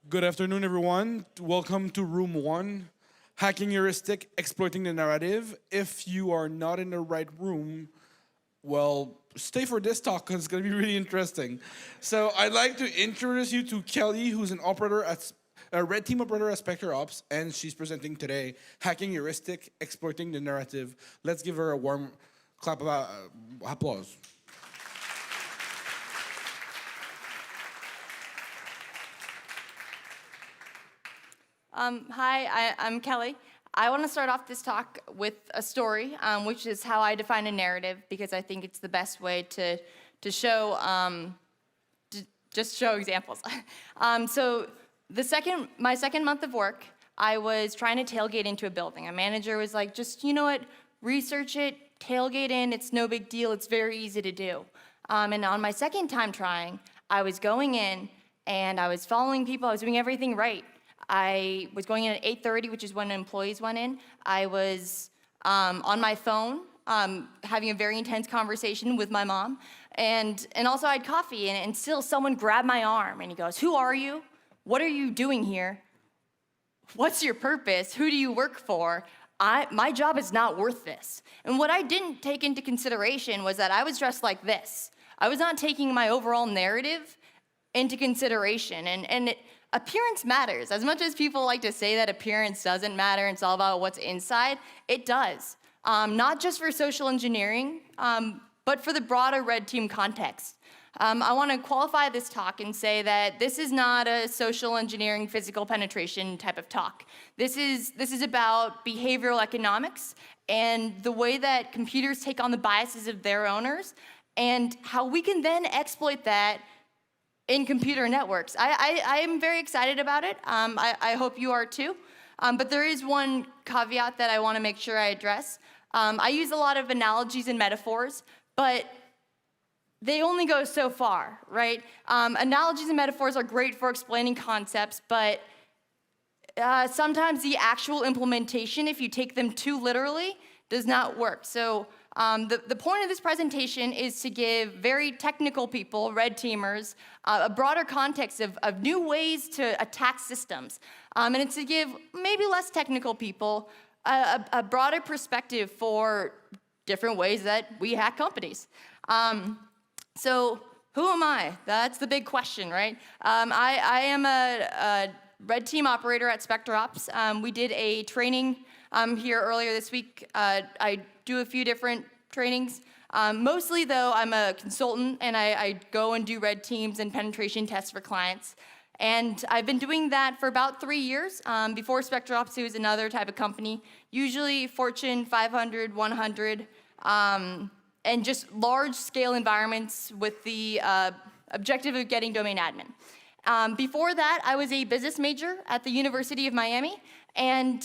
Good afternoon, everyone. Welcome to Room 1, Hacking Heuristic, Exploiting the Narrative. If you are not in the right room, well, stay for this talk because it's going to be really interesting. So I'd like to introduce you to Kelly, who's an operator at a red team operator at Spectre Ops, and she's presenting today Hacking Heuristic, Exploiting the Narrative. Let's give her a warm clap of applause. Hi, I'm Kelly. I want to start off this talk with a story, which is how I define a narrative, because I think it's the best way to show, just show examples. So my second month of work, I was trying to tailgate into a building. A manager was like, just, you know what, research it, tailgate in, it's no big deal, it's very easy to do. And on my second time trying, I was going in, and I was following people, I was doing everything right. I was going in at 8:30, which is when employees went in. I was on my phone, having a very intense conversation with my mom. And also I had coffee, and still someone grabbed my arm, and he goes, "Who are you? What are you doing here? What's your purpose? Who do you work for? My job is not worth this." And what I didn't take into consideration was that I was dressed like this. I was not taking my overall narrative into consideration. Appearance matters. As much as people like to say that appearance doesn't matter, it's all about what's inside, it does. Not just for social engineering, but for the broader red team context. I want to qualify this talk and say that this is not a social engineering physical penetration type of talk. This is about behavioral economics and the way that computers take on the biases of their owners and how we can then exploit that in computer networks. I am very excited about it. I hope you are too. But there is one caveat that I want to make sure I address. I use a lot of analogies and metaphors, but they only go so far, right? Analogies and metaphors are great for explaining concepts, but sometimes the actual implementation, if you take them too literally, does not work. So the point of this presentation is to give very technical people, red teamers, a broader context of new ways to attack systems. And it's to give maybe less technical people a broader perspective for different ways that we hack companies. So who am I? That's the big question, right? I am a red team operator at Spectre Ops. We did a training here earlier this week. I do a few different trainings. Mostly, though, I'm a consultant, and I go and do red teams and penetration tests for clients. And I've been doing that for about 3 years. Before Spectre Ops, it was another type of company, usually Fortune 500, 100, and just large-scale environments with the objective of getting domain admin. Before that, I was a business major at the University of Miami, and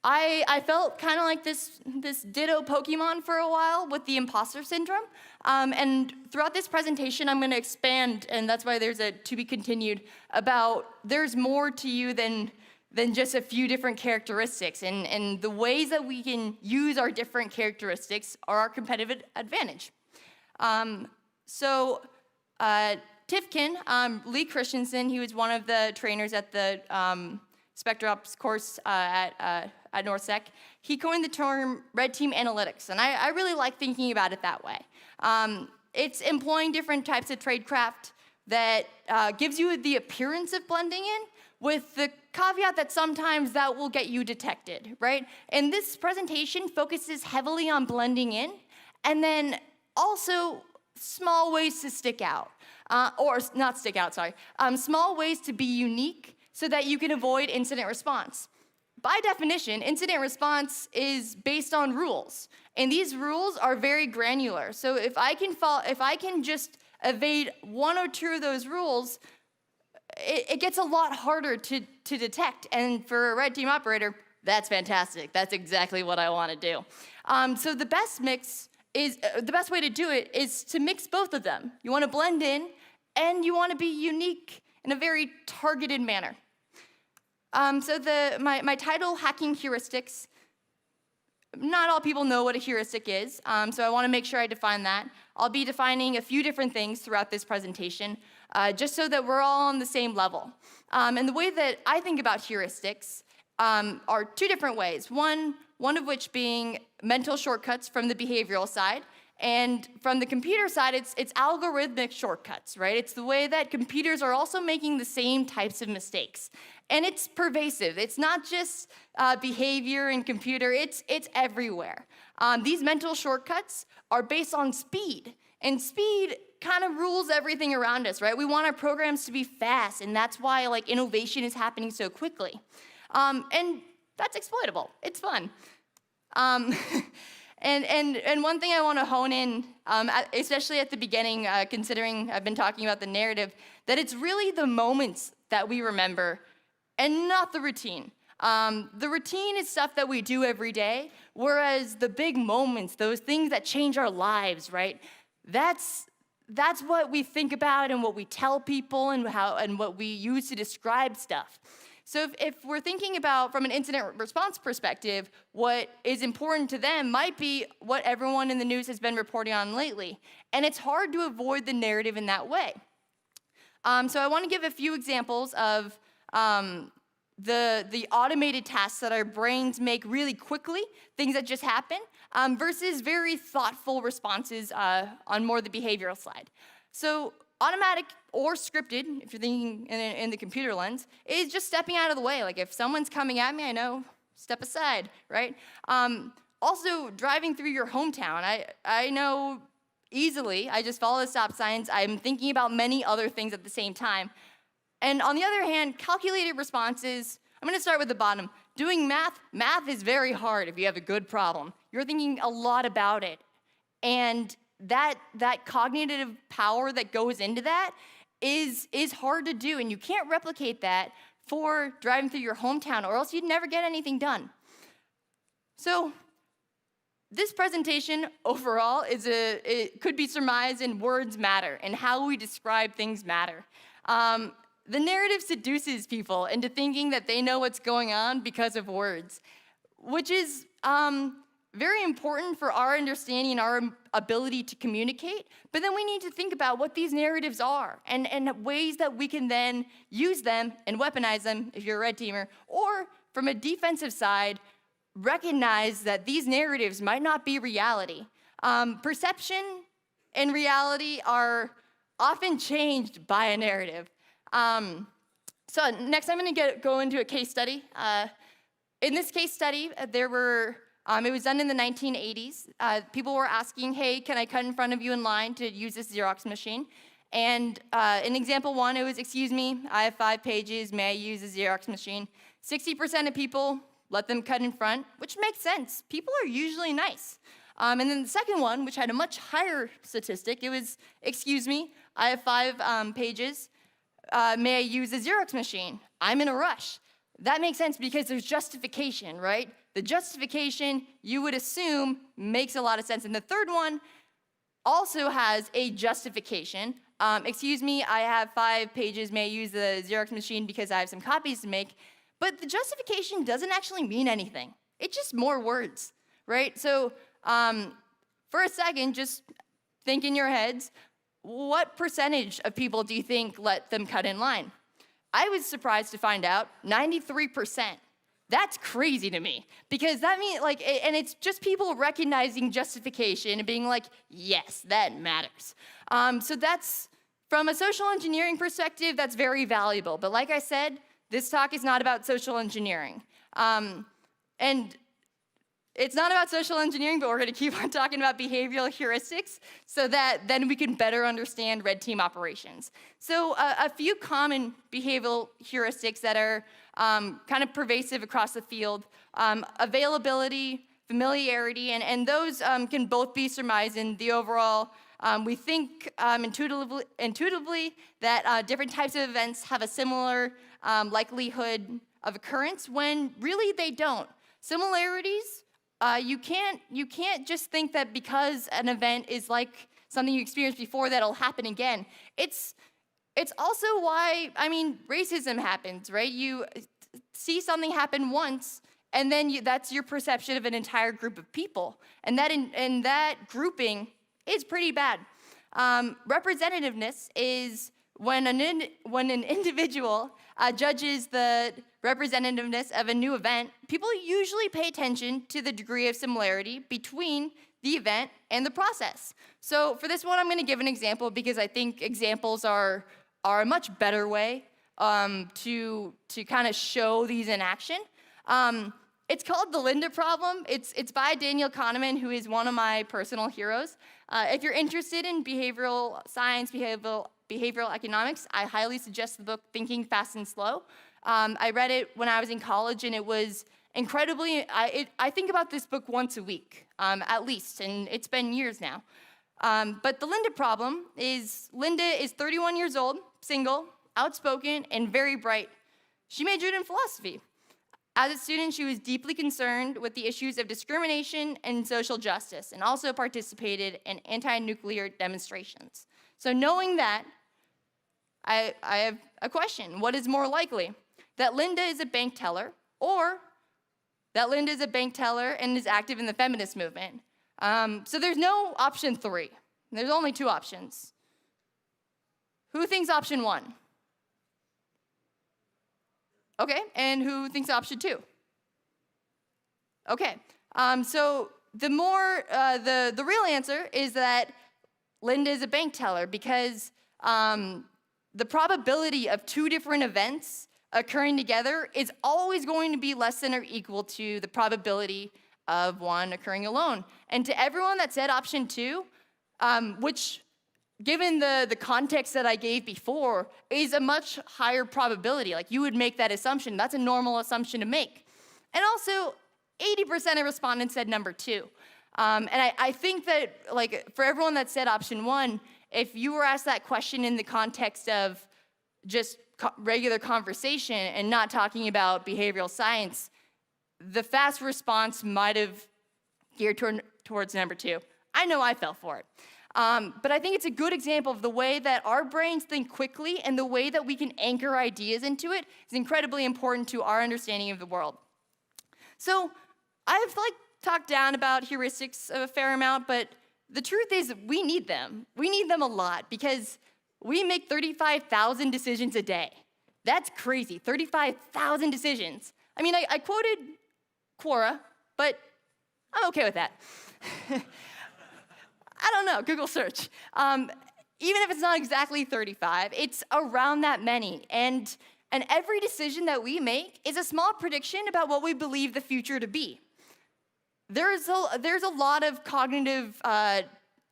I felt kind of like this ditto Pokemon for a while with the imposter syndrome. And throughout this presentation, I'm going to expand, and that's why there's a to be continued, about there's more to you than just a few different characteristics. And the ways that we can use our different characteristics are our competitive advantage. Tifkin, Lee Christensen, he was one of the trainers at the Spectre Ops course at NorthSec. He coined the term red team analytics, and I really like thinking about it that way. It's employing different types of tradecraft that gives you the appearance of blending in, with the caveat that sometimes that will get you detected, right? And this presentation focuses heavily on blending in, and then also small ways to stick out, or not stick out, sorry. Small ways to be unique so that you can avoid incident response. By definition, incident response is based on rules, and these rules are very granular. So if I can just evade one or two of those rules, it gets a lot harder to detect. And for a red team operator, that's fantastic. That's exactly what I want to do. So the best way to do it is to mix both of them. You want to blend in, and you want to be unique in a very targeted manner. So my title, Hacking Heuristics, not all people know what a heuristic is, so I want to make sure I define that. I'll be defining a few different things throughout this presentation, just so that we're all on the same level. And the way that I think about heuristics are two different ways. One of which being mental shortcuts from the behavioral side, and from the computer side, it's algorithmic shortcuts, right? It's the way that computers are also making the same types of mistakes. And it's pervasive. It's not just behavior and computer, it's everywhere. These mental shortcuts are based on speed, and speed kind of rules everything around us, right? We want our programs to be fast, and that's why like innovation is happening so quickly. And that's exploitable. It's fun. And one thing I want to hone in, especially at the beginning, considering I've been talking about the narrative, that it's really the moments that we remember and not the routine. The routine is stuff that we do every day, whereas the big moments, those things that change our lives, right? That's what we think about and what we tell people and what we use to describe stuff. So if we're thinking about, from an incident response perspective, what is important to them might be what everyone in the news has been reporting on lately. And it's hard to avoid the narrative in that way. So I want to give a few examples of the automated tasks that our brains make really quickly, things that just happen, versus very thoughtful responses on more the behavioral side. So automatic or scripted, if you're thinking in the computer lens, is just stepping out of the way. Like if someone's coming at me, I know, step aside, right? Also, driving through your hometown, I know easily, I just follow the stop signs. I'm thinking about many other things at the same time. And on the other hand, calculated responses, I'm gonna start with the bottom. Doing math is very hard if you have a good problem. You're thinking a lot about it. And that cognitive power that goes into that is hard to do, and you can't replicate that for driving through your hometown, or else you'd never get anything done. So this presentation overall it could be surmised in words matter, and how we describe things matter. The narrative seduces people into thinking that they know what's going on because of words, which is very important for our understanding, our ability to communicate, but then we need to think about what these narratives are and ways that we can then use them and weaponize them if you're a red teamer, or from a defensive side, recognize that these narratives might not be reality. Perception and reality are often changed by a narrative. So next I'm gonna go into a case study. In this case study, it was done in the 1980s. People were asking, hey, can I cut in front of you in line to use this Xerox machine? And in example one, it was, excuse me, I have 5 pages, may I use a Xerox machine? 60% of people let them cut in front, which makes sense. People are usually nice. And then the second one, which had a much higher statistic, it was, excuse me, I have 5 pages, may I use a Xerox machine? I'm in a rush. That makes sense because there's justification, right? The justification, you would assume, makes a lot of sense. And the third one also has a justification. Excuse me, I have 5 pages, may I use the Xerox machine because I have some copies to make. But the justification doesn't actually mean anything. It's just more words, right? So for a second, just think in your heads, what percentage of people do you think let them cut in line? I was surprised to find out 93%. That's crazy to me, because that means, and it's just people recognizing justification and being like, yes, that matters. So that's, from a social engineering perspective, that's very valuable. But like I said, this talk is not about social engineering. And it's not about social engineering, but we're gonna keep on talking about behavioral heuristics so that then we can better understand red team operations. So a few common behavioral heuristics that are kind of pervasive across the field, availability, familiarity, and those can both be surmised in the overall. We think intuitively that different types of events have a similar likelihood of occurrence when really they don't. Similarities, you can't just think that because an event is like something you experienced before that'll happen again. It's also why, racism happens, right? You see something happen once, and then that's your perception of an entire group of people. And that grouping is pretty bad. Representativeness is when an individual judges the representativeness of a new event, people usually pay attention to the degree of similarity between the event and the process. So for this one, I'm going to give an example because I think examples are a much better way to kind of show these in action. It's called the Linda problem. It's by Daniel Kahneman, who is one of my personal heroes. If you're interested in behavioral science, behavioral economics, I highly suggest the book Thinking Fast and Slow. I read it when I was in college, and it was incredibly, I think about this book once a week, at least, and it's been years now. But the Linda problem is, Linda is 31 years old, single, outspoken, and very bright. She majored in philosophy. As a student, she was deeply concerned with the issues of discrimination and social justice, and also participated in anti-nuclear demonstrations. So knowing that, I have a question. What is more likely? That Linda is a bank teller, or that Linda is a bank teller and is active in the feminist movement? So there's no option 3. There's only 2 options. Who thinks option 1? Okay, and who thinks option 2? Okay, so the real answer is that Linda is a bank teller, because the probability of 2 different events occurring together is always going to be less than or equal to the probability of one occurring alone. And to everyone that said option 2, which, given the context that I gave before, is a much higher probability. Like, you would make that assumption. That's a normal assumption to make. And also, 80% of respondents said number 2. And I think that, like, for everyone that said option 1, if you were asked that question in the context of just regular conversation and not talking about behavioral science, the fast response might have geared towards number 2. I know I fell for it. But I think it's a good example of the way that our brains think quickly, and the way that we can anchor ideas into it is incredibly important to our understanding of the world. So I've talked down about heuristics a fair amount, but the truth is we need them. We need them a lot, because we make 35,000 decisions a day. That's crazy, 35,000 decisions. I mean, I quoted Quora, but I'm okay with that. I don't know, Google search. Even if it's not exactly 35, it's around that many. And every decision that we make is a small prediction about what we believe the future to be. There's a lot of cognitive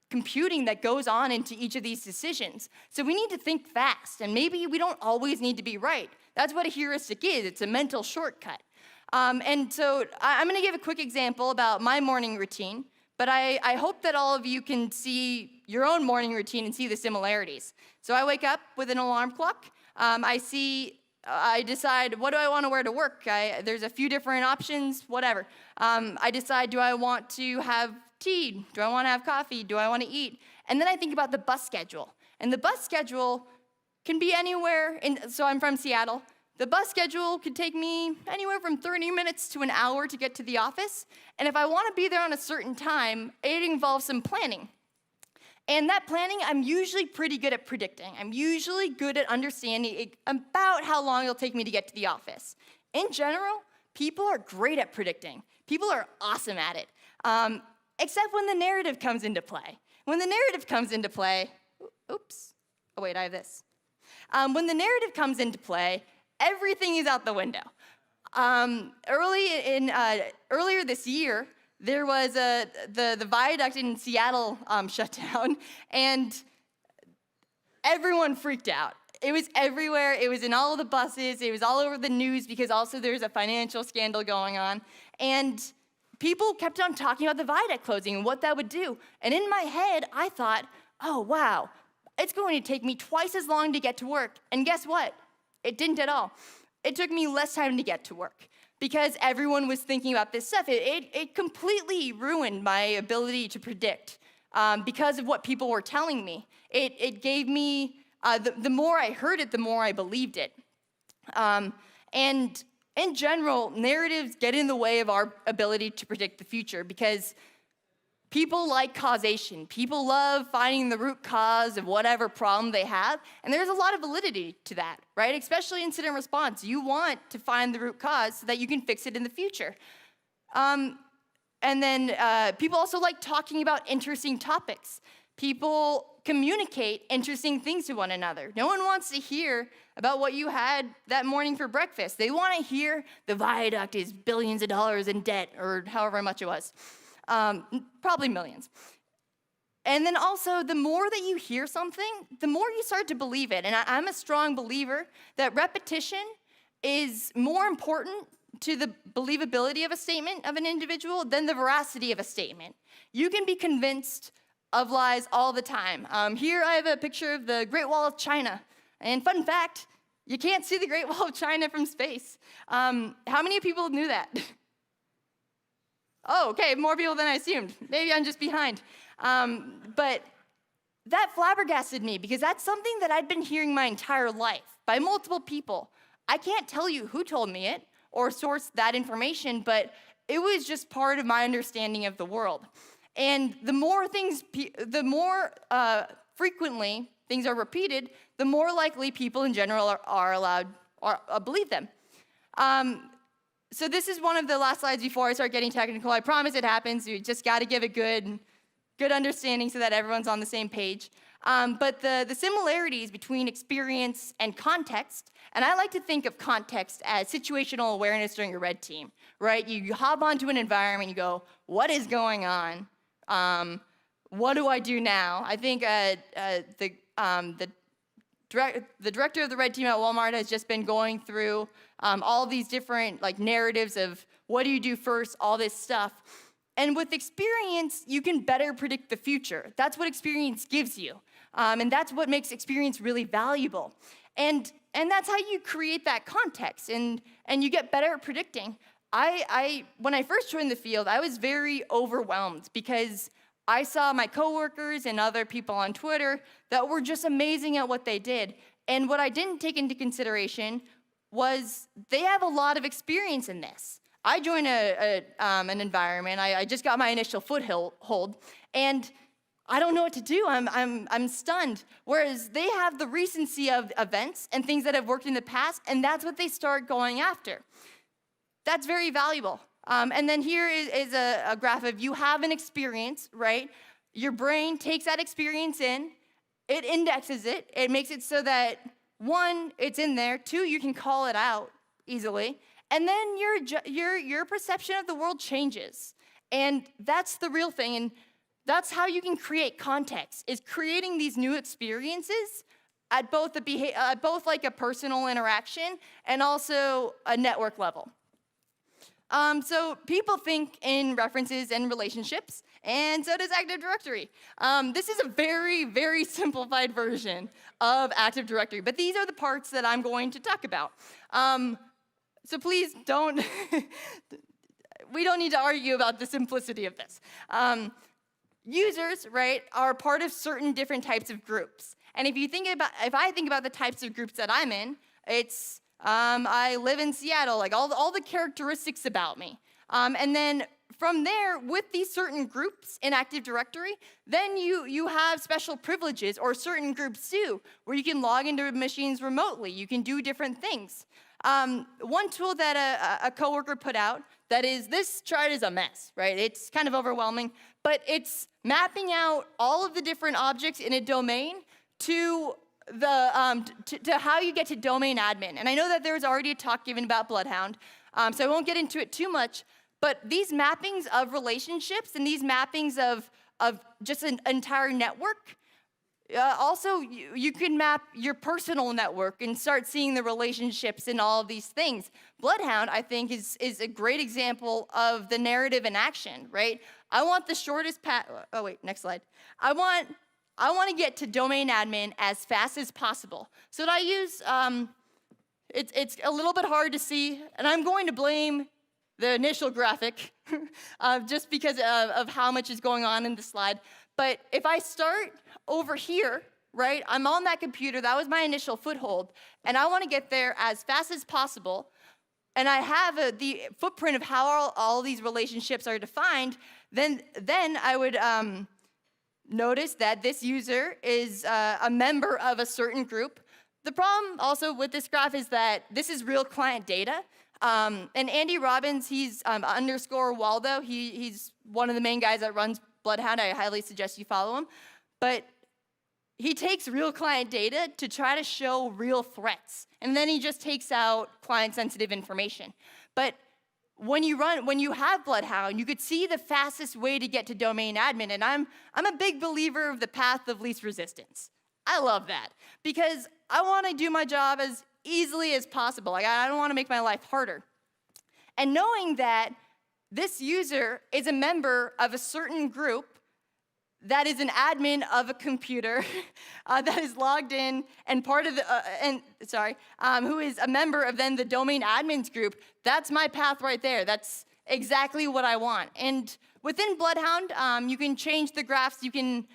computing that goes on into each of these decisions. So we need to think fast, and maybe we don't always need to be right. That's what a heuristic is. It's a mental shortcut. And so I'm going to give a quick example about my morning routine, but I hope that all of you can see your own morning routine and see the similarities. So I wake up with an alarm clock. I decide, what do I want to wear to work? There's a few different options, whatever. I decide, do I want to have tea? Do I want to have coffee? Do I want to eat? And then I think about the bus schedule. And the bus schedule can be anywhere. So I'm from Seattle. The bus schedule could take me anywhere from 30 minutes to an hour to get to the office. And if I want to be there on a certain time, it involves some planning. And that planning, I'm usually pretty good at predicting. I'm usually good at understanding about how long it'll take me to get to the office. In general, people are great at predicting. People are awesome at it, except when the narrative comes into play. When the narrative comes into play, oops, oh wait, I have this. When the narrative comes into play, everything is out the window. Earlier this year, there was the viaduct in Seattle shut down, and everyone freaked out. It was everywhere. It was in all of the buses. It was all over the news, because also there's a financial scandal going on. And people kept on talking about the viaduct closing and what that would do. And in my head, I thought, oh, wow, it's going to take me twice as long to get to work. And guess what? It didn't at all. It took me less time to get to work, because everyone was thinking about this stuff. It completely ruined my ability to predict because of what people were telling me. It gave me, the more I heard it, the more I believed it. And in general, narratives get in the way of our ability to predict the future because people like causation. People love finding the root cause of whatever problem they have, and there's a lot of validity to that, right? Especially incident response. You want to find the root cause so that you can fix it in the future. And then people also like talking about interesting topics. People communicate interesting things to one another. No one wants to hear about what you had that morning for breakfast. They want to hear the viaduct is billions of dollars in debt, or however much it was. Probably millions. And then also, the more that you hear something, the more you start to believe it. And I'm a strong believer that repetition is more important to the believability of a statement of an individual than the veracity of a statement. You can be convinced of lies all the time. Here I have a picture of the Great Wall of China. And fun fact, you can't see the Great Wall of China from space. How many people knew that? Oh, okay, more people than I assumed. Maybe I'm just behind. But that flabbergasted me because that's something that I'd been hearing my entire life by multiple people. I can't tell you who told me it or sourced that information, but it was just part of my understanding of the world. And the more frequently things are repeated, the more likely people in general are allowed or believe them. So this is one of the last slides before I start getting technical. I promise it happens. You just got to give a good understanding so that everyone's on the same page. But the similarities between experience and context, and I like to think of context as situational awareness during a red team, right? You hop onto an environment, you go, what is going on? What do I do now? I think the director of the red team at Walmart has just been going through all these different narratives of what do you do first, all this stuff. And with experience, you can better predict the future. That's what experience gives you. And that's what makes experience really valuable. And that's how you create that context and you get better at predicting. When I first joined the field, I was very overwhelmed because I saw my coworkers and other people on Twitter that were just amazing at what they did. And what I didn't take into consideration was they have a lot of experience in this. I joined an environment. I just got my initial foothold, and I don't know what to do. I'm stunned. Whereas they have the recency of events and things that have worked in the past, and that's what they start going after. That's very valuable. And then here is a graph of you have an experience, right? Your brain takes that experience in, it indexes it, it makes it so that, one, it's in there, two, you can call it out easily, and then your perception of the world changes. And that's the real thing, and that's how you can create context, is creating these new experiences at both like a personal interaction and also a network level. So people think in references and relationships, and so does Active Directory. This is a very, very simplified version of Active Directory, but these are the parts that I'm going to talk about. So please don't, we don't need to argue about the simplicity of this. Users, right, are part of certain different types of groups. And if I think about the types of groups that I'm in, it's I live in Seattle, like all the characteristics about me. And then from there, with these certain groups in Active Directory, then you have special privileges, or certain groups do, where you can log into machines remotely. You can do different things. One tool that a coworker put out this chart is a mess, right? It's kind of overwhelming, but it's mapping out all of the different objects in a domain to how you get to domain admin. And I know that there's already a talk given about Bloodhound, so I won't get into it too much, but these mappings of relationships and these mappings of just an entire network, also you can map your personal network and start seeing the relationships in all of these things. Bloodhound, I think, is a great example of the narrative in action, right? I want the shortest path. Oh wait, next slide. I want to get to domain admin as fast as possible. So what I use, it's a little bit hard to see, and I'm going to blame the initial graphic just because of how much is going on in the slide. But if I start over here, right, I'm on that computer, that was my initial foothold, and I want to get there as fast as possible. and I have the footprint of how all these relationships are defined, then I would notice that this user is a member of a certain group. The problem also with this graph is that this is real client data. And Andy Robbins, he's underscore Waldo. He's one of the main guys that runs Bloodhound. I highly suggest you follow him. But he takes real client data to try to show real threats. And then he just takes out client-sensitive information. But when you have Bloodhound, you could see the fastest way to get to domain admin. And I'm a big believer of the path of least resistance. I love that because I want to do my job as easily as possible. Like, I don't want to make my life harder. And knowing that this user is a member of a certain group that is an admin of a computer that is logged in and part of the, who is a member of then the domain admins group, that's my path right there. That's exactly what I want. And within Bloodhound, you can change the graphs. You can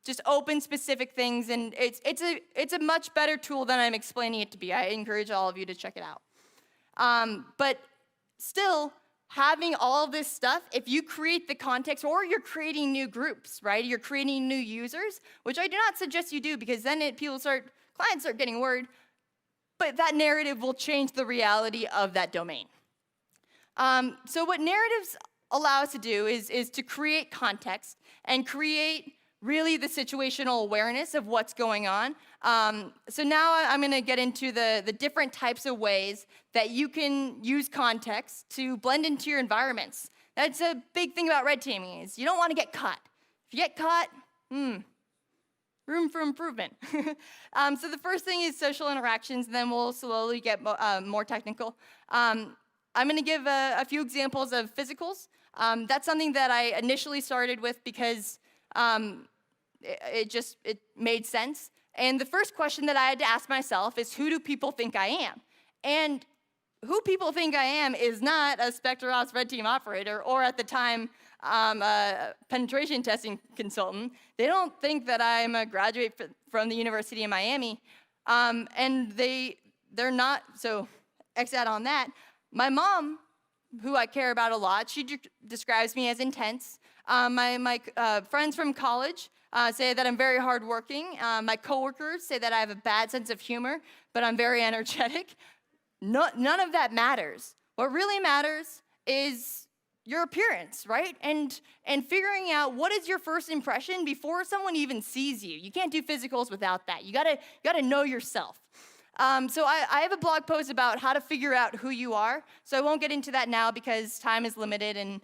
just open specific things, and it's a much better tool than I'm explaining it to be. I encourage all of you to check it out. But still, having all of this stuff, if you create the context, or you're creating new groups, right? You're creating new users, which I do not suggest you do, because then clients start getting worried. But that narrative will change the reality of that domain. So what narratives allow us to do is to create context and create really the situational awareness of what's going on. So now I'm going to get into the different types of ways that you can use context to blend into your environments. That's a big thing about red teaming is you don't want to get caught. If you get caught, room for improvement. So the first thing is social interactions, and then we'll slowly get more technical. I'm going to give a few examples of physicals. That's something that I initially started with because it made sense. And the first question that I had to ask myself is, who do people think I am? And who people think I am is not a SpectreOps red team operator or at the time a penetration testing consultant. They don't think that I'm a graduate from the University of Miami. And they're not, so exit on that. My mom, who I care about a lot, she describes me as intense. My friends from college say that I'm very hardworking. My coworkers say that I have a bad sense of humor, but I'm very energetic. None of that matters. What really matters is your appearance, right? And figuring out what is your first impression before someone even sees you. You can't do physicals without that. You gotta know yourself. So I have a blog post about how to figure out who you are. So I won't get into that now because time is limited and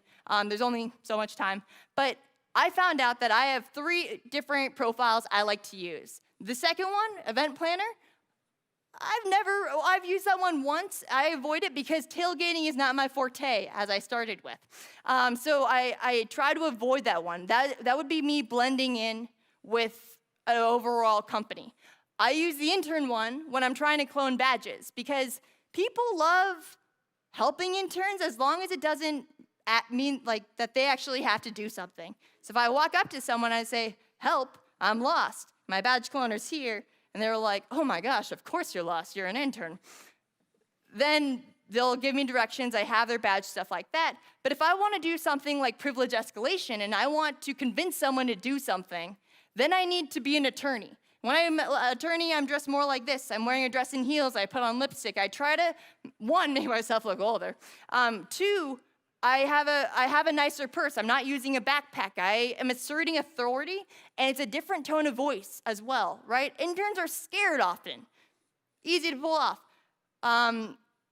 there's only so much time. But I found out that I have 3 different profiles I like to use. The second one, event planner, I've used that one once. I avoid it because tailgating is not my forte, as I started with. So I try to avoid that one. That would be me blending in with an overall company. I use the intern one when I'm trying to clone badges because people love helping interns as long as it doesn't mean like that they actually have to do something. So if I walk up to someone and I say, help, I'm lost. My badge cloner's here. And they're like, oh my gosh, of course you're lost. You're an intern. Then they'll give me directions. I have their badge, stuff like that. But if I want to do something like privilege escalation and I want to convince someone to do something, then I need to be an attorney. When I'm an attorney, I'm dressed more like this. I'm wearing a dress and heels. I put on lipstick. I try to, 1, make myself look older. 2, I have a nicer purse. I'm not using a backpack. I am asserting authority, and it's a different tone of voice as well, right? Interns are scared often. Easy to pull off.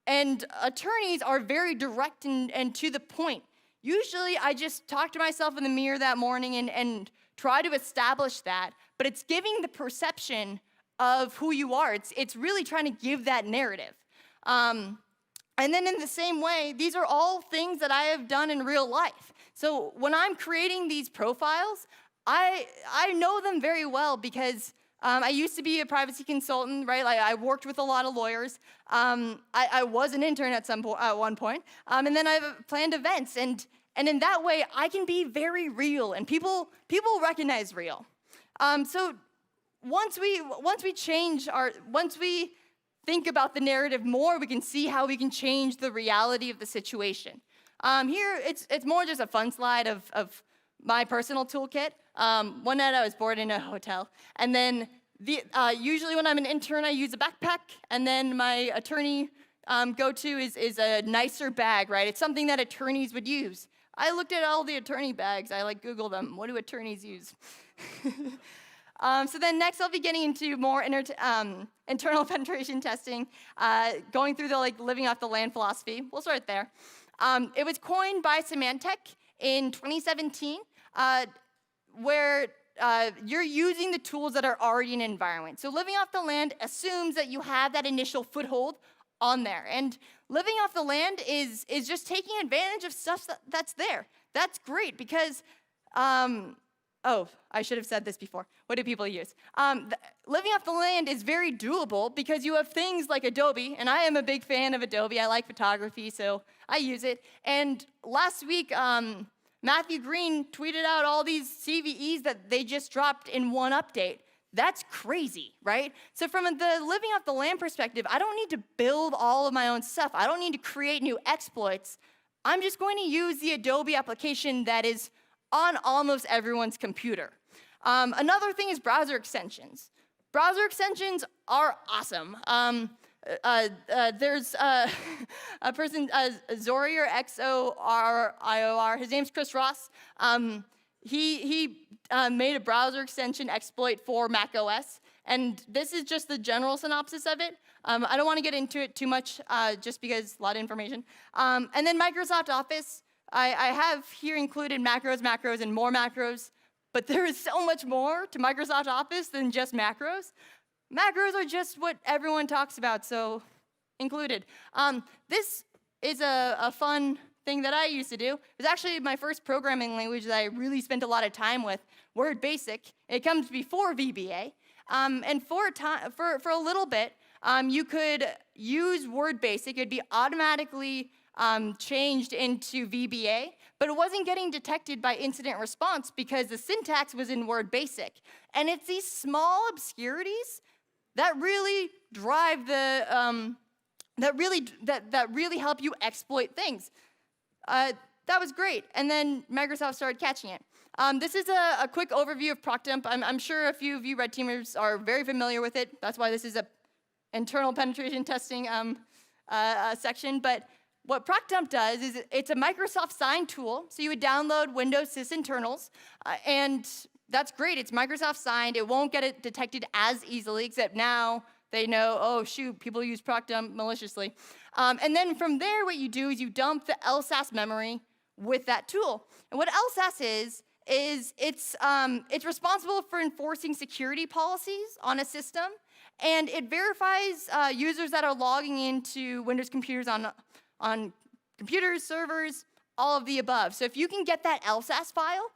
And attorneys are very direct and to the point. Usually, I just talk to myself in the mirror that morning and try to establish that, but it's giving the perception of who you are. It's really trying to give that narrative. And then in the same way, these are all things that I have done in real life. So when I'm creating these profiles, I know them very well because I used to be a privacy consultant, right? Like I worked with a lot of lawyers. I was an intern at one point, and then I've planned events, and in that way, I can be very real, and people recognize real. So once we think about the narrative more, we can see how we can change the reality of the situation. Here, it's more just a fun slide of my personal toolkit. One night I was bored in a hotel, and then usually when I'm an intern, I use a backpack, and then my attorney go-to is a nicer bag, right? It's something that attorneys would use. I looked at all the attorney bags. I Googled them. What do attorneys use? So then next I'll be getting into more internal penetration testing, going through the living off the land philosophy. We'll start there. It was coined by Symantec in 2017, where you're using the tools that are already in an environment. So living off the land assumes that you have that initial foothold on there. And living off the land is just taking advantage of stuff that's there. That's great because, oh, I should have said this before. What do people use? Living off the land is very doable because you have things like Adobe, and I am a big fan of Adobe. I like photography, so I use it. And last week, Matthew Green tweeted out all these CVEs that they just dropped in one update. That's crazy, right? So from the living off the land perspective, I don't need to build all of my own stuff. I don't need to create new exploits. I'm just going to use the Adobe application that is on almost everyone's computer. Another thing is browser extensions. Browser extensions are awesome. There's a person, Zorior, Xorior, his name's Chris Ross. He made a browser extension exploit for macOS, and this is just the general synopsis of it. I don't want to get into it too much, just because a lot of information. And then Microsoft Office, I have here included macros, and more macros, but there is so much more to Microsoft Office than just macros. Macros are just what everyone talks about, so included. This is a fun thing that I used to do. It was actually my first programming language that I really spent a lot of time with, Word Basic. It comes before VBA. And for a little bit, you could use Word Basic. It'd be automatically changed into VBA, but it wasn't getting detected by incident response because the syntax was in Word Basic. And it's these small obscurities that really drive the, that really help you exploit things. That was great, and then Microsoft started catching it. This is a quick overview of ProcDump. I'm sure a few of you red teamers are very familiar with it. That's why this is a internal penetration testing section. But what ProcDump does is it's a Microsoft signed tool. So you would download Windows Sysinternals, and that's great. It's Microsoft signed. It won't get it detected as easily, except now they know, oh, shoot, people use ProcDump maliciously. And then from there, what you do is you dump the LSASS memory with that tool. And what LSASS is it's responsible for enforcing security policies on a system, and it verifies users that are logging into Windows computers on computers, servers, all of the above. So if you can get that LSASS file,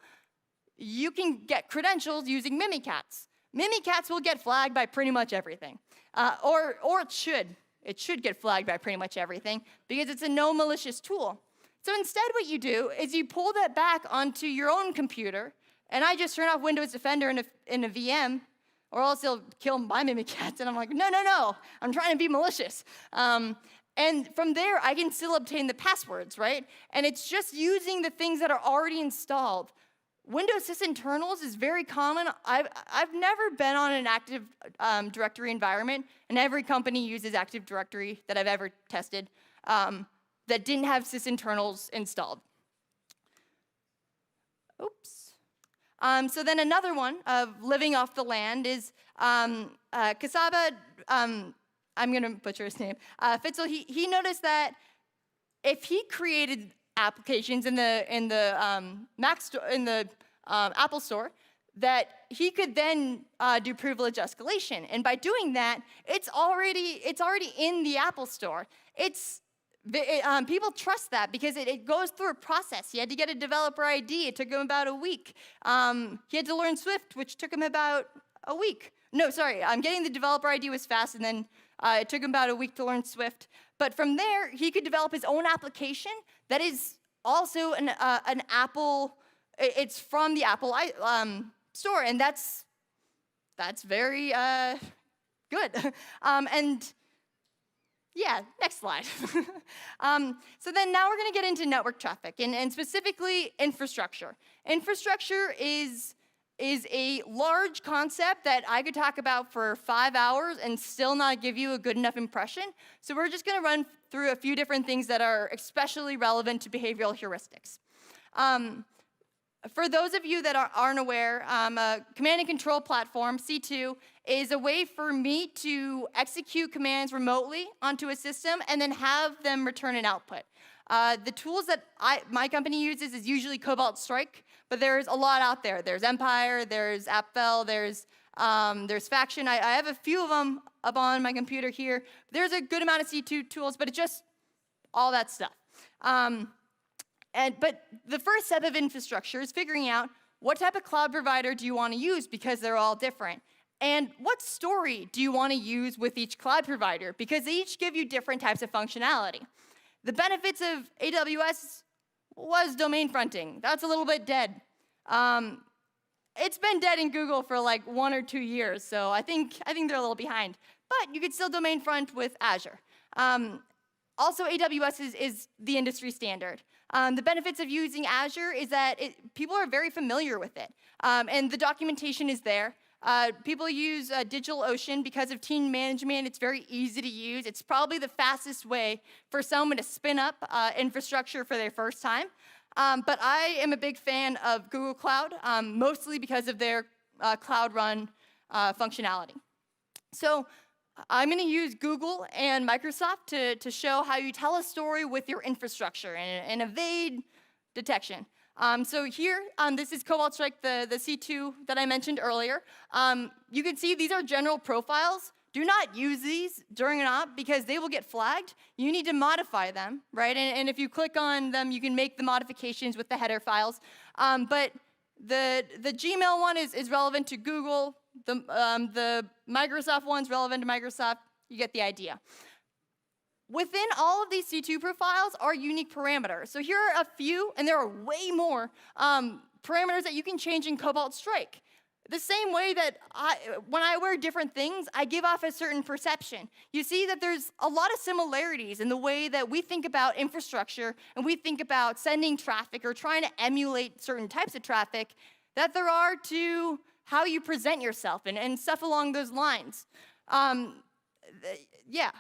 you can get credentials using Mimikatz. Mimikatz will get flagged by pretty much everything. Or it should. It should get flagged by pretty much everything because it's a no malicious tool. So instead what you do is you pull that back onto your own computer, and I just turn off Windows Defender in a VM, or else it'll kill my Mimikatz. And I'm like, no, I'm trying to be malicious. And from there, I can still obtain the passwords, right? And it's just using the things that are already installed. Windows Sysinternals is very common. I've never been on an Active Directory environment, and every company uses Active Directory that I've ever tested that didn't have Sysinternals installed. Oops. So then another one of living off the land is Kasaba, I'm going to butcher his name, Fitzel. He noticed that if he created applications in the Apple Store, that he could then do privilege escalation. And by doing that, it's already in the Apple Store. People trust that because it goes through a process. He had to get a developer ID. It took him about a week. He had to learn Swift, which took him about a week. No, sorry, getting the developer ID was fast, and then it took him about a week to learn Swift. But from there, he could develop his own application that is also an Apple. It's from the Apple Store, and that's very good. And Yeah, next slide. So then now we're going to get into network traffic, and specifically infrastructure. Infrastructure is a large concept that I could talk about for 5 hours and still not give you a good enough impression. So we're just going to run through a few different things that are especially relevant to behavioral heuristics. For those of you that aren't aware, a command and control platform, C2, is a way for me to execute commands remotely onto a system and then have them return an output. The tools that my company uses is usually Cobalt Strike, but there's a lot out there. There's Empire, there's AppVel, there's Faction. I have a few of them up on my computer here. There's a good amount of C2 tools, but it's just all that stuff. But the first step of infrastructure is figuring out what type of cloud provider do you want to use, because they're all different. And what story do you want to use with each cloud provider, because they each give you different types of functionality. The benefits of AWS was domain fronting. That's a little bit dead. It's been dead in Google for like 1 or 2 years, so I think they're a little behind. But you could still domain front with Azure. Also, AWS is the industry standard. The benefits of using Azure is that people are very familiar with it, and the documentation is there. People use DigitalOcean because of team management. It's very easy to use. It's probably the fastest way for someone to spin up infrastructure for their first time. But I am a big fan of Google Cloud, mostly because of their Cloud Run functionality. So I'm going to use Google and Microsoft to show how you tell a story with your infrastructure and evade detection. So here, this is Cobalt Strike, the C2 that I mentioned earlier. You can see these are general profiles. Do not use these during an op because they will get flagged. You need to modify them, right? And if you click on them, you can make the modifications with the header files. But the Gmail one is relevant to Google. The Microsoft one's relevant to Microsoft. You get the idea. Within all of these C2 profiles are unique parameters. So here are a few, and there are way more parameters that you can change in Cobalt Strike. The same way that when I wear different things, I give off a certain perception. You see that there's a lot of similarities in the way that we think about infrastructure and we think about sending traffic or trying to emulate certain types of traffic that there are to how you present yourself and stuff along those lines. Yeah.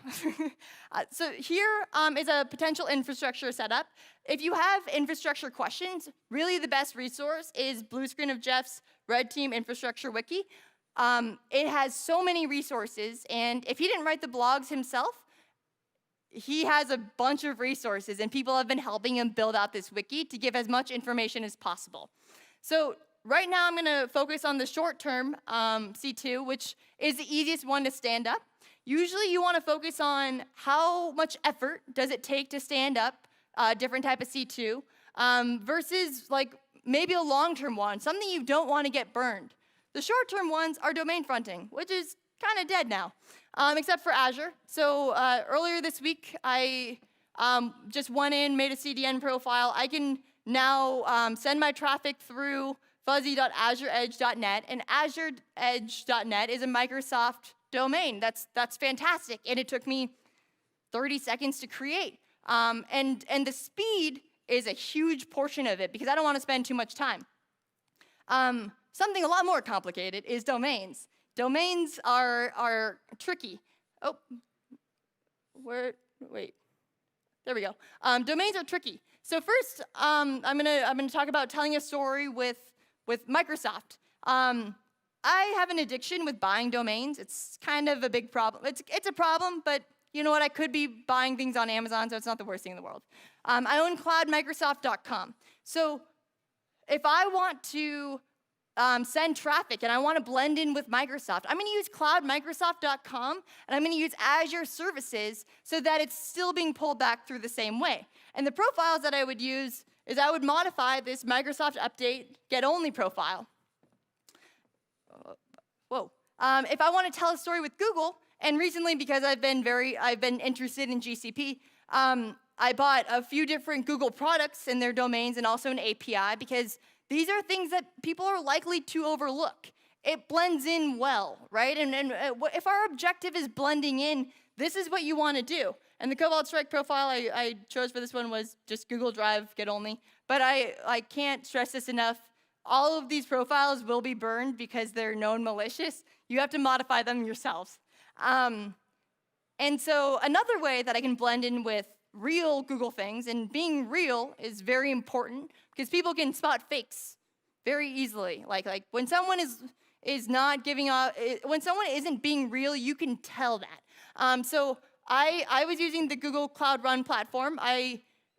So here is a potential infrastructure setup. If you have infrastructure questions, really the best resource is Blue Screen of Jeff's Red Team Infrastructure Wiki. It has so many resources, and if he didn't write the blogs himself, he has a bunch of resources, and people have been helping him build out this wiki to give as much information as possible. So right now I'm going to focus on the short-term C2, which is the easiest one to stand up. Usually you want to focus on how much effort does it take to stand up a different type of C2 versus like maybe a long-term one, something you don't want to get burned. The short-term ones are domain fronting, which is kind of dead now, except for Azure. So earlier this week, I just went in, made a CDN profile. I can now send my traffic through fuzzy.azureedge.net, and azureedge.net is a Microsoft domain. That's fantastic, and it took me 30 seconds to create. And the speed is a huge portion of it because I don't want to spend too much time. Something a lot more complicated is domains. Domains are tricky. Oh, wait. There we go. Domains are tricky. So first, I'm gonna talk about telling a story with Microsoft. I have an addiction with buying domains. It's kind of a big problem. It's a problem, but you know what? I could be buying things on Amazon, so it's not the worst thing in the world. I own cloudmicrosoft.com. So if I want to send traffic and I want to blend in with Microsoft, I'm going to use cloudmicrosoft.com, and I'm going to use Azure services so that it's still being pulled back through the same way. And the profiles that I would use is I would modify this Microsoft update get only profile. If I want to tell a story with Google, and recently because I've been interested in GCP, I bought a few different Google products and their domains and also an API because these are things that people are likely to overlook. it blends in well, right? And if our objective is blending in, this is what you want to do. And the Cobalt Strike profile I chose for this one was just Google Drive, get only. But I can't stress this enough. All of these profiles will be burned because they're known malicious. You have to modify them yourselves. And so another way that I can blend in with real Google things, and being real is very important because people can spot fakes very easily. Like when someone is not giving up, when someone isn't being real, you can tell that. So I was using the Google Cloud Run platform.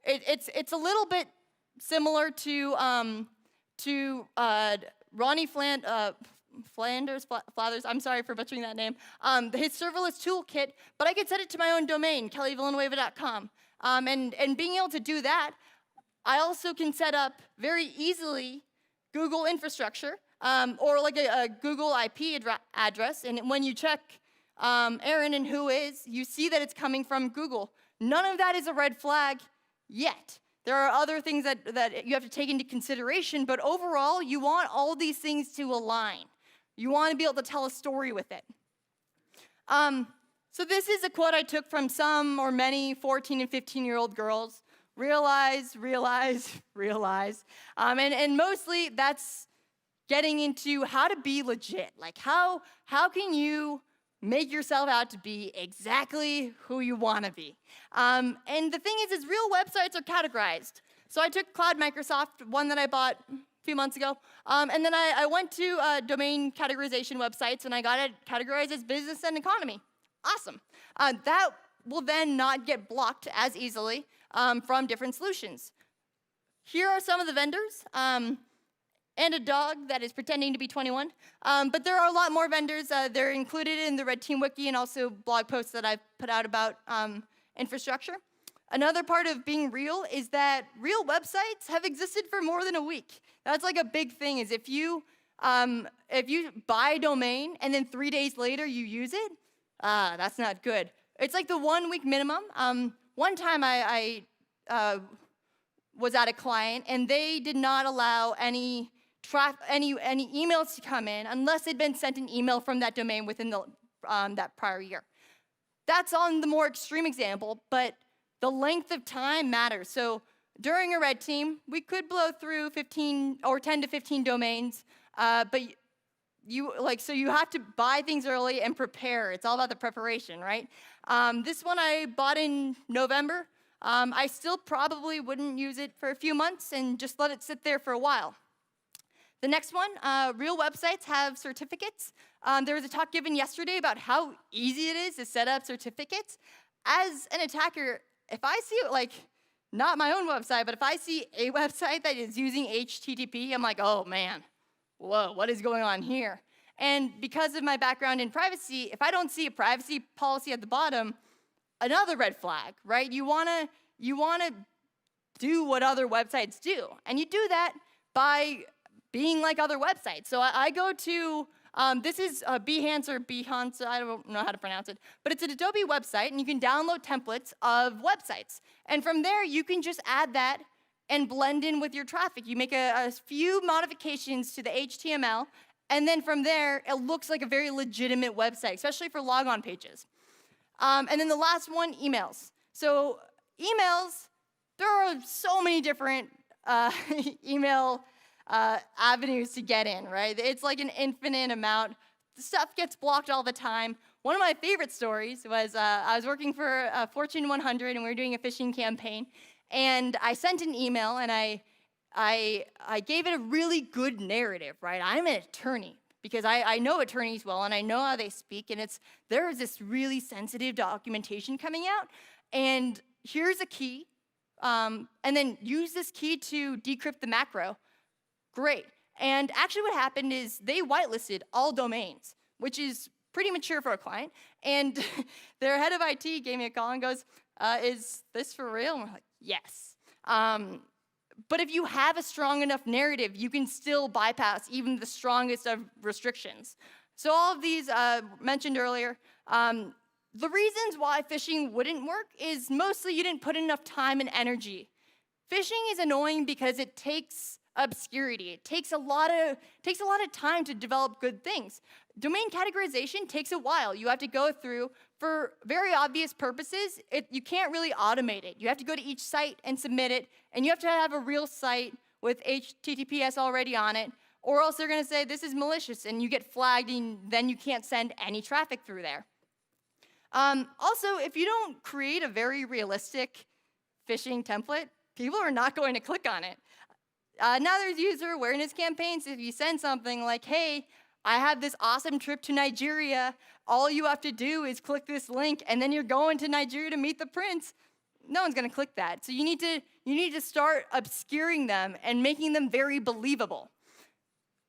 It's a little bit similar to Ronnie Flathers, I'm sorry for butchering that name, his serverless toolkit, but I could set it to my own domain, kellyvillanueva.com. And being able to do that, I also can set up very easily Google infrastructure, or like a Google IP address, and when you check Aaron and who is, you see that it's coming from Google. None of that is a red flag yet. There are other things that you have to take into consideration, but overall, you want all these things to align. You want to be able to tell a story with it. So this is a quote I took from some or many 14 and 15-year-old girls. Realize, realize, realize. And mostly that's getting into how to be legit. Like how can you make yourself out to be exactly who you want to be? And the thing is real websites are categorized. So I took Cloud Microsoft, one that I bought a few months ago, and then I went to domain categorization websites, and I got it categorized as business and economy. Awesome. That will then not get blocked as easily from different solutions. Here are some of the vendors, and a dog that is pretending to be 21. But there are a lot more vendors. They're included in the Red Team Wiki and also blog posts that I've put out about infrastructure. Another part of being real is that real websites have existed for more than a week. That's like a big thing, is if you buy a domain and then 3 days later you use it, that's not good. It's like the 1 week minimum. One time I was at a client and they did not allow any emails to come in unless they'd been sent an email from that domain within that prior year. That's on the more extreme example, but the length of time matters. So during a red team, we could blow through 15 or 10 to 15 domains, but you have to buy things early and prepare. It's all about the preparation, right? This one I bought in November. I still probably wouldn't use it for a few months and just let it sit there for a while. The next one, real websites have certificates. There was a talk given yesterday about how easy it is to set up certificates. As an attacker, if I see it, like, not my own website, but if I see a website that is using HTTP, I'm like, oh man, whoa, what is going on here? And because of my background in privacy, if I don't see a privacy policy at the bottom, another red flag, right? You wanna do what other websites do. And you do that by being like other websites. So I go to, this is Behance or Behance, I don't know how to pronounce it, but it's an Adobe website, and you can download templates of websites. And from there, you can just add that and blend in with your traffic. You make a few modifications to the HTML, and then from there, it looks like a very legitimate website, especially for logon pages. And then the last one, emails. So emails, there are so many different email avenues to get in, right? It's like an infinite amount. The stuff gets blocked all the time. One of my favorite stories was I was working for Fortune 100, and we were doing a phishing campaign. And I sent an email, and I gave it a really good narrative, right? I'm an attorney, because I know attorneys well, and I know how they speak, and there is this really sensitive documentation coming out, and here's a key, and then use this key to decrypt the macro. Great. And actually what happened is they whitelisted all domains, which is pretty mature for a client, and their head of IT gave me a call and goes, is this for real? And we're like, yes. But if you have a strong enough narrative, you can still bypass even the strongest of restrictions. So all of these mentioned earlier, the reasons why phishing wouldn't work is mostly you didn't put enough time and energy. Phishing is annoying because it takes obscurity. It takes a lot of time to develop good things. Domain categorization takes a while. You have to go through, for very obvious purposes, you can't really automate it. You have to go to each site and submit it, and you have to have a real site with HTTPS already on it, or else they're going to say this is malicious, and you get flagged, and then you can't send any traffic through there. Also, if you don't create a very realistic phishing template, people are not going to click on it. Now there's user awareness campaigns. If you send something like, hey, I have this awesome trip to Nigeria, all you have to do is click this link, and then you're going to Nigeria to meet the prince, no one's going to click that. So you need to start obscuring them and making them very believable.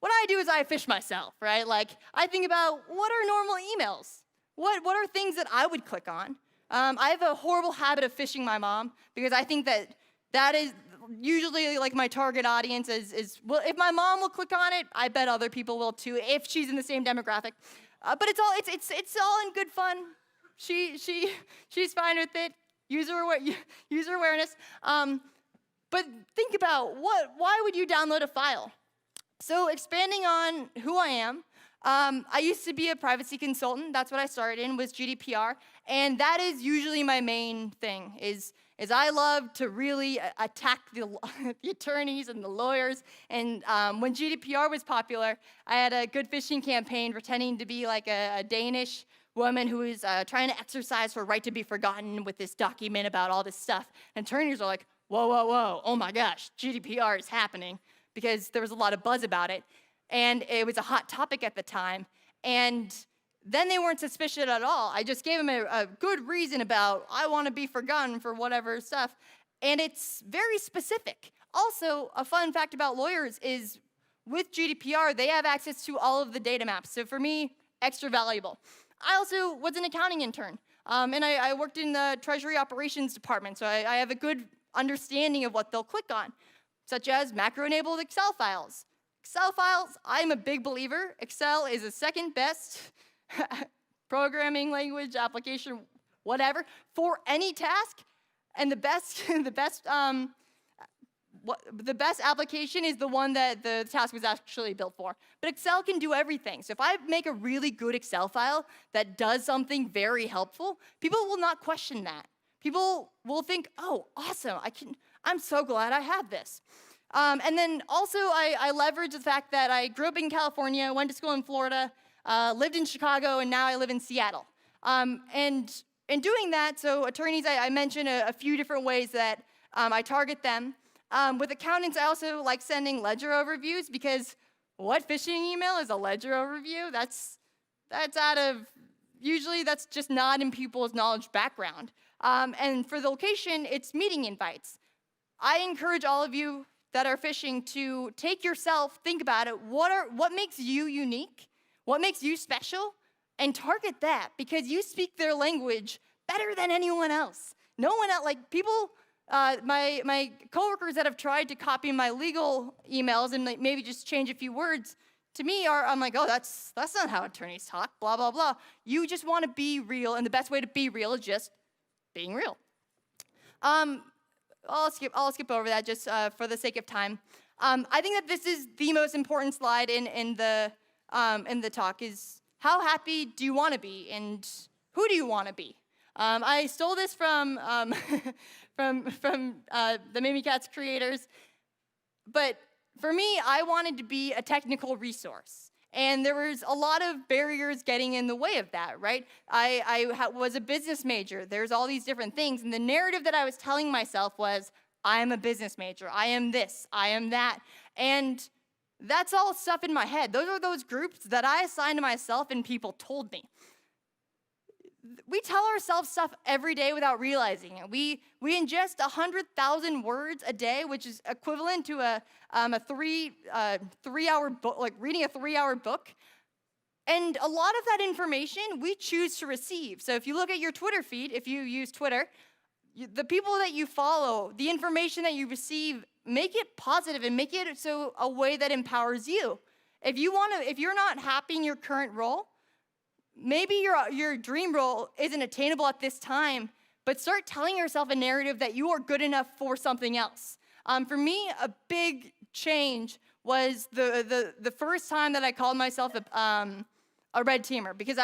What I do is I fish myself, right? Like, I think about what are normal emails? What are things that I would click on? I have a horrible habit of phishing my mom because I think that is usually like my target audience is well, if my mom will click on it, I bet other people will too if she's in the same demographic. But it's all in good fun. She's fine with it. User awareness. But think about why would you download a file? So expanding on who I am, I used to be a privacy consultant. That's what I started in, was GDPR. And that is usually my main thing, is I love to really attack the attorneys and the lawyers. And when GDPR was popular, I had a good phishing campaign pretending to be like a Danish woman who was trying to exercise her right to be forgotten with this document about all this stuff. And attorneys are like, whoa, whoa, whoa, oh my gosh, GDPR is happening, because there was a lot of buzz about it. And it was a hot topic at the time. And then they weren't suspicious at all. I just gave them a good reason about, I want to be forgotten for whatever stuff. And it's very specific. Also, a fun fact about lawyers is with GDPR, they have access to all of the data maps. So for me, extra valuable. I also was an accounting intern. And I worked in the Treasury Operations Department. So I have a good understanding of what they'll click on, such as macro-enabled Excel files. Excel files, I'm a big believer. Excel is the second best programming language, application, whatever, for any task. And the best application is the one that the task was actually built for. But Excel can do everything. So if I make a really good Excel file that does something very helpful, people will not question that. People will think, oh, awesome, I'm so glad I have this. And then also I leverage the fact that I grew up in California, went to school in Florida, lived in Chicago, and now I live in Seattle. And in doing that, so attorneys, I mentioned a few different ways that I target them. With accountants, I also like sending ledger overviews, because what phishing email is a ledger overview? That's usually that's just not in people's knowledge background. And for the location, it's meeting invites. I encourage all of you that are phishing to take yourself, think about it, what makes you unique, what makes you special, and target that, because you speak their language better than anyone else. No one else, like people, my coworkers that have tried to copy my legal emails and maybe just change a few words, to me I'm like, oh, that's not how attorneys talk, blah, blah, blah. You just want to be real, and the best way to be real is just being real. I'll skip over that just for the sake of time. I think that this is the most important slide in the talk, is how happy do you want to be, and who do you want to be? I stole this from the Mimikatz creators, but for me, I wanted to be a technical resource. And there was a lot of barriers getting in the way of that, right? I was a business major. There's all these different things. And the narrative that I was telling myself was, I am a business major. I am this. I am that. And that's all stuff in my head. Those are those groups that I assigned to myself and people told me. We tell ourselves stuff every day without realizing it. We ingest 100,000 words a day, which is equivalent to a 3-hour book, like reading a 3-hour book. And a lot of that information we choose to receive. So if you look at your Twitter feed, if you use Twitter, the people that you follow, the information that you receive, make it positive and make it so a way that empowers you. If you're not happy in your current role, maybe your dream role isn't attainable at this time, but start telling yourself a narrative that you are good enough for something else. For me, a big change was the first time that I called myself a red teamer, because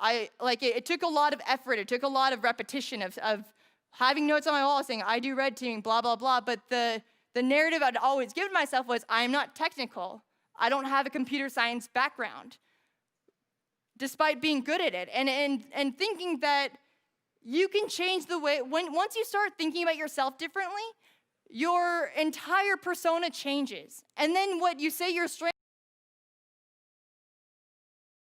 it took a lot of effort, it took a lot of repetition of having notes on my wall saying I do red teaming, blah blah blah. But the narrative I'd always given myself was I'm not technical. I don't have a computer science background, despite being good at it, and thinking that you can change the way, once you start thinking about yourself differently, your entire persona changes. And then what you say your strength